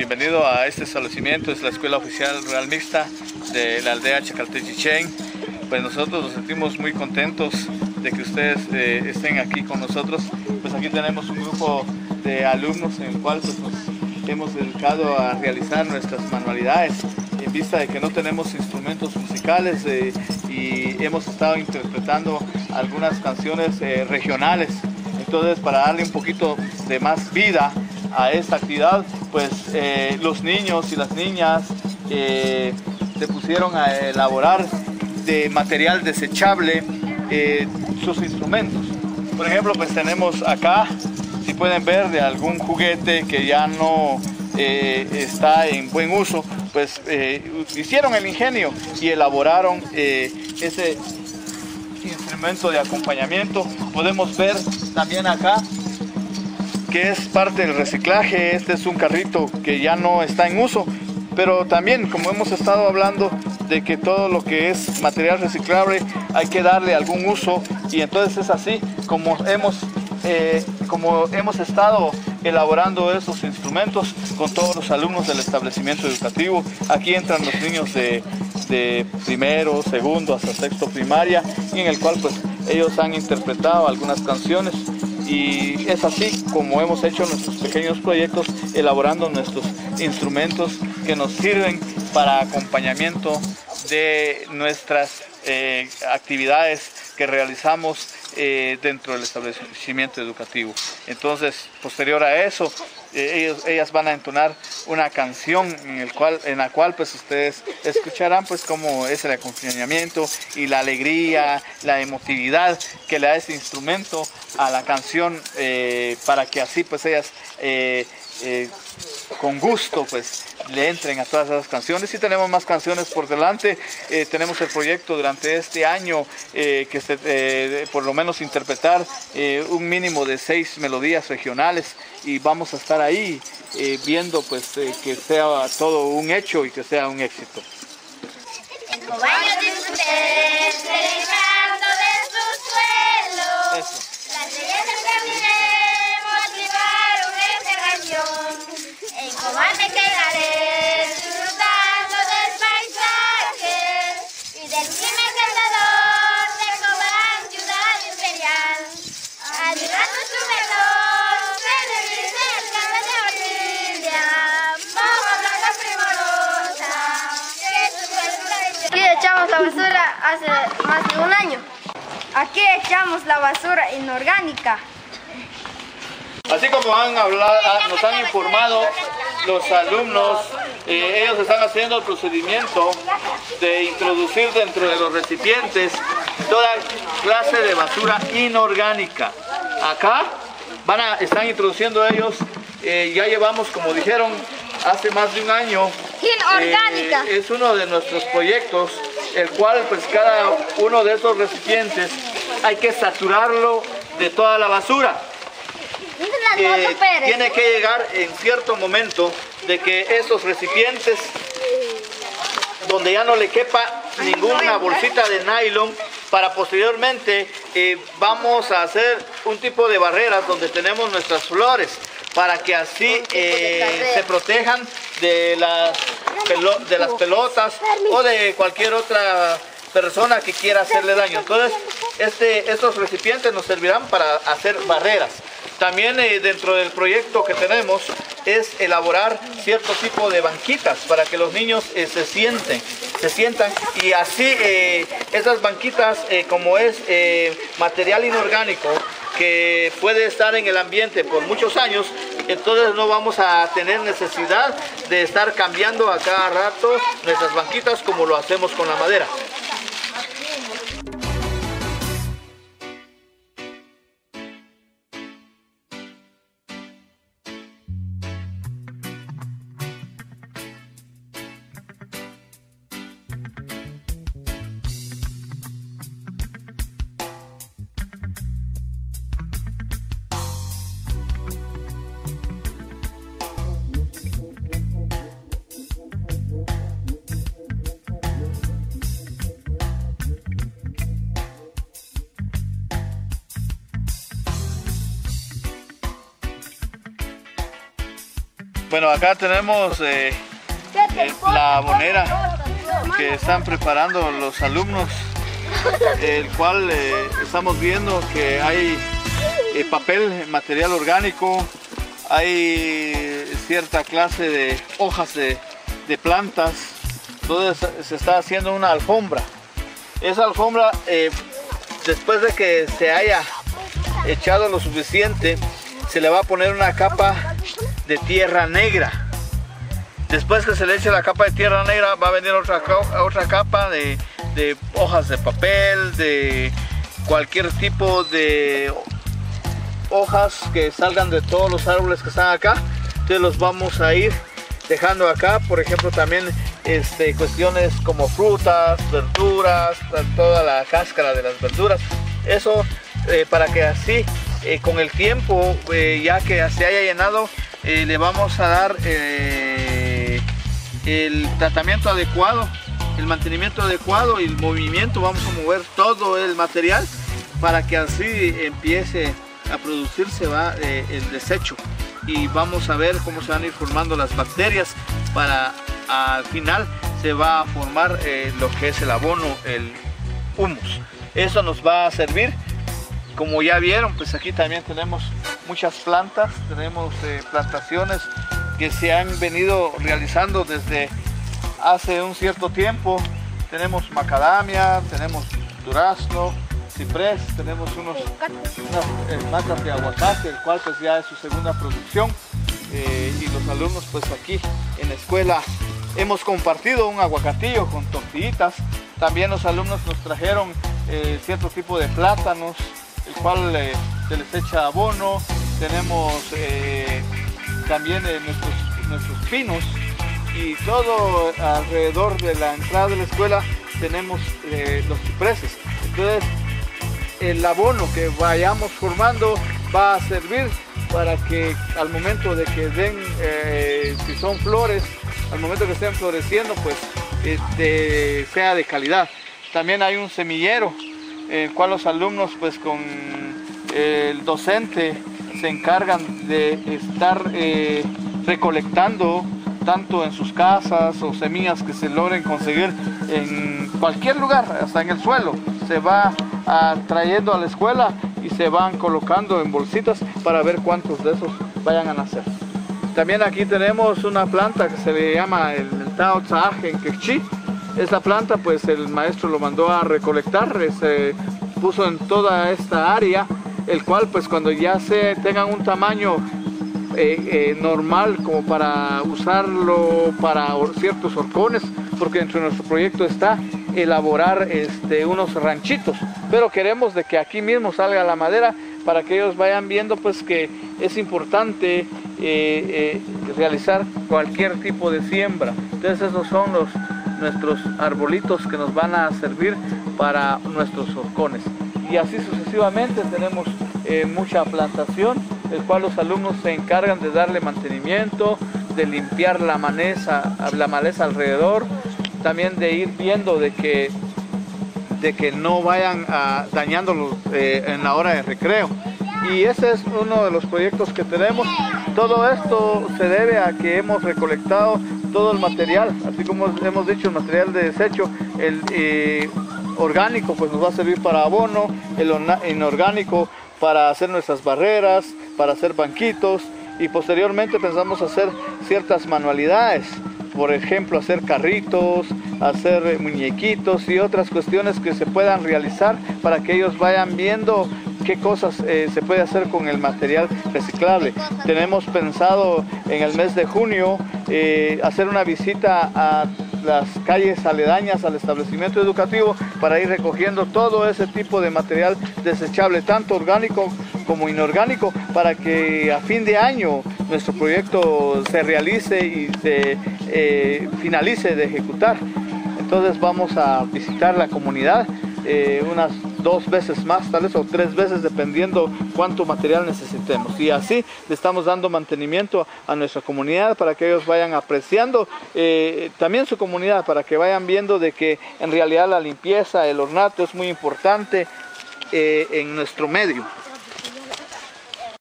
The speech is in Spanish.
bienvenido a este establecimiento, es la Escuela Oficial Rural Mixta de la aldea Chacaltejchichén. Pues nosotros nos sentimos muy contentos de que ustedes estén aquí con nosotros. Pues aquí tenemos un grupo de alumnos en el cual pues, nos hemos dedicado a realizar nuestras manualidades en vista de que no tenemos instrumentos musicales y hemos estado interpretando algunas canciones regionales. Entonces, para darle un poquito de más vida a esta actividad, pues los niños y las niñas se pusieron a elaborar de material desechable sus instrumentos. Por ejemplo, pues tenemos acá, si pueden ver, de algún juguete que ya no está en buen uso, pues hicieron el ingenio y elaboraron ese instrumento de acompañamiento. Podemos ver también acá que es parte del reciclaje. Este es un carrito que ya no está en uso, pero también, como hemos estado hablando de que todo lo que es material reciclable hay que darle algún uso, y entonces es así como hemos estado elaborando esos instrumentos con todos los alumnos del establecimiento educativo. Aquí entran los niños de primero, segundo hasta sexto primaria, y en el cual pues ellos han interpretado algunas canciones, y es así como hemos hecho nuestros pequeños proyectos, elaborando nuestros instrumentos que nos sirven para acompañamiento de nuestras actividades que realizamos dentro del establecimiento educativo. Entonces, posterior a eso, ellas van a entonar una canción en la cual pues ustedes escucharán pues cómo es el acompañamiento y la alegría, la emotividad que le da ese instrumento a la canción, para que así pues ellas con gusto pues le entren a todas esas canciones. Y tenemos más canciones por delante. Tenemos el proyecto durante este año por lo menos interpretar un mínimo de 6 melodías regionales, y vamos a estar ahí viendo pues que sea todo un hecho y que sea un éxito. En Cobaño disfruten del canto de su suelo. Eso. Las leyendas caminemos, llevaron esta canción. En Cobán me quedaré disfrutando del paisaje y del clima encantador de Cobán, ciudad imperial. Admirando su verdor, se dice el canto de orquídea, moja blanca primorosa, que su cuerpo tradicional. Aquí echamos la basura hace más de un año. Aquí echamos la basura inorgánica. Así como nos han informado los alumnos, ellos están haciendo el procedimiento de introducir dentro de los recipientes toda clase de basura inorgánica. Acá están introduciendo ellos, ya llevamos, como dijeron, hace más de un año. Inorgánica. Es uno de nuestros proyectos, el cual pues cada uno de esos recipientes hay que saturarlo de toda la basura. Tiene que llegar en cierto momento de que esos recipientes, donde ya no le quepa ninguna bolsita de nylon, para posteriormente vamos a hacer un tipo de barreras donde tenemos nuestras flores, para que así se protejan de las pelotas o de cualquier otra persona que quiera hacerle daño. Entonces estos recipientes nos servirán para hacer barreras. También dentro del proyecto que tenemos es elaborar cierto tipo de banquitas para que los niños se sientan, y así esas banquitas, como es material inorgánico que puede estar en el ambiente por muchos años, entonces no vamos a tener necesidad de estar cambiando a cada rato nuestras banquitas como lo hacemos con la madera. Bueno, acá tenemos la abonera que están preparando los alumnos, el cual estamos viendo que hay papel, material orgánico, hay cierta clase de hojas de plantas. Entonces se está haciendo una alfombra. Esa alfombra, después de que se haya echado lo suficiente, se le va a poner una capa de tierra negra. Después que se le eche la capa de tierra negra, va a venir otra capa de hojas de papel, de cualquier tipo de hojas que salgan de todos los árboles que están acá. Entonces los vamos a ir dejando acá. Por ejemplo, también cuestiones como frutas, verduras, toda la cáscara de las verduras. Eso para que así con el tiempo, ya que se haya llenado, le vamos a dar el tratamiento adecuado, el mantenimiento adecuado y el movimiento. Vamos a mover todo el material para que así empiece a producirse el desecho, y vamos a ver cómo se van a ir formando las bacterias para al final se va a formar lo que es el abono, el humus. Eso nos va a servir. Como ya vieron, pues aquí también tenemos muchas plantas, tenemos plantaciones que se han venido realizando desde hace un cierto tiempo. Tenemos macadamia, tenemos durazno, ciprés, tenemos unas matas de aguacate, el cual pues ya es su segunda producción, y los alumnos pues aquí en la escuela hemos compartido un aguacatillo con tortillitas. También los alumnos nos trajeron cierto tipo de plátanos, el cual se les echa abono. Tenemos también nuestros pinos, y todo alrededor de la entrada de la escuela tenemos los cipreses. Entonces el abono que vayamos formando va a servir para que al momento de que den, si son flores, al momento que estén floreciendo, pues sea de calidad. También hay un semillero, el cual los alumnos pues con el docente se encargan de estar recolectando tanto en sus casas o semillas que se logren conseguir en cualquier lugar, hasta en el suelo. Se va trayendo a la escuela y se van colocando en bolsitas para ver cuántos de esos vayan a nacer. También aquí tenemos una planta que se le llama el Tao Tzaje en quechí. Esta planta pues el maestro lo mandó a recolectar, se puso en toda esta área, el cual pues cuando ya tengan un tamaño normal como para usarlo para ciertos horcones, porque dentro de nuestro proyecto está elaborar unos ranchitos, pero queremos de que aquí mismo salga la madera para que ellos vayan viendo pues que es importante realizar cualquier tipo de siembra. Entonces esos son nuestros arbolitos que nos van a servir para nuestros horcones, y así sucesivamente tenemos mucha plantación, el cual los alumnos se encargan de darle mantenimiento, de limpiar la maleza alrededor, también de ir viendo de que no vayan dañándolo en la hora de recreo. Y ese es uno de los proyectos que tenemos. Todo esto se debe a que hemos recolectado todo el material, así como hemos dicho, el material de desecho, el orgánico pues nos va a servir para abono, el inorgánico para hacer nuestras barreras, para hacer banquitos, y posteriormente pensamos hacer ciertas manualidades, por ejemplo hacer carritos, hacer muñequitos y otras cuestiones que se puedan realizar para que ellos vayan viendo qué cosas se puede hacer con el material reciclable. Tenemos pensado en el mes de junio hacer una visita a las calles aledañas al establecimiento educativo para ir recogiendo todo ese tipo de material desechable, tanto orgánico como inorgánico, para que a fin de año nuestro proyecto se realice y se finalice de ejecutar. Entonces vamos a visitar la comunidad unas 2 veces más, tal vez, o 3 veces, dependiendo cuánto material necesitemos. Y así le estamos dando mantenimiento a nuestra comunidad para que ellos vayan apreciando también su comunidad, para que vayan viendo de que en realidad la limpieza, el ornato es muy importante en nuestro medio.